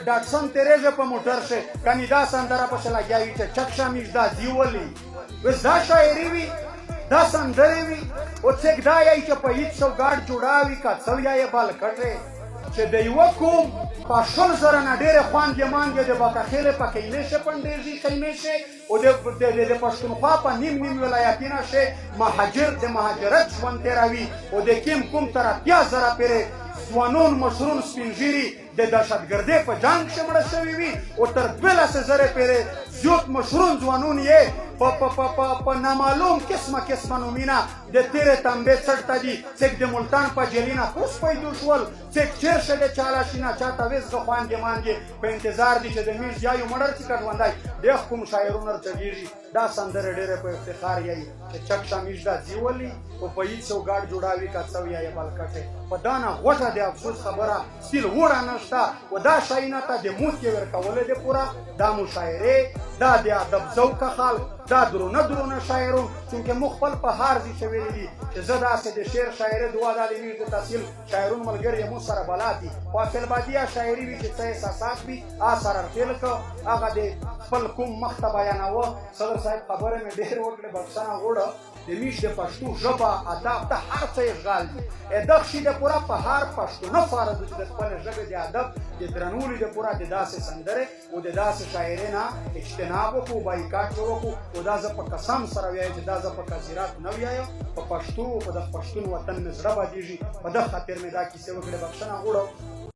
ډاټسن تیریږي په موټر شه کني دا سندره پسې لګیاوي چې چکشا میش دا دیولي وس دا شاعري وي دا سندرې وي او څوک دا یې چې په هیڅ سوګاډ جوړاوي کا څو یې بال کټه چې د یو کوم په شل سره نه ډېره خواندې مانګې د بکاخېلې په کینې شه پندېږي کینې شه او د پښتونخوا په نیم ولایتونه شه مهاجر د مهاجرت ژوند تېروي او د کیم کوم تر 80,000 پیرې ځوانون مشرون سپینږیري د دهشتګردۍ په جنګ کې مړه شوي وي او تر 12,000 پیرې زیات مشرون ځوانون یې په نامعلوم قسمه نومینه د تیرې تنبې څټ دي څوک د ملتان په جیلینه کوس پیدا شول څوک چیرشه د چالاشینه چاته وزغه خواندې مانګې په انتظار دي چې د میز جایو مړر څخه ژوندای د کوم شاعرونو رچګیږي دا سندره ډېره په افتخار یې چې چکشا میش دا دیولي او په هیڅ سوګاډ جوړاوي کا څو یې بل کټه په دانا غوټه د افسوس خبره ستیل وړه نشته و دا شاینه ته د موت کې ورکولې ده پورا دا مشاعره دا د ادب ذوق خال دا درونه شاعرون چې مخ خپل په هار دي چې ویلي دي چې زه داسې د شعر شاعري دوا د نیمه د تحصیل شاعرون ملګری مو سره بلادي او خپل بادیا شاعري وي چې څه احساسات وي اثر ارتل کو هغه د خپل کوم مخته بیاناوه صدر صاحب خبره مې ډېر وکړه بخښنه غوړه د میش د پښتو ژبه ادب ته هر څه اشغال دي دغه شی د پورا په هر پښتو نه فارغ دي د خپل ژبې د ادب د درنولې د پورا د داسې سندره او د داسې شاعرۍ نه اجتناب وکړو بایکاټ وکړو او دا زه په قسم سره وایم چې دا زه په کثیرات نه وایم په پښتو په د پښتون وطن مې زړه بادیږي په دغه خاطر مې دا کیسه وکړه بخښنه غواړم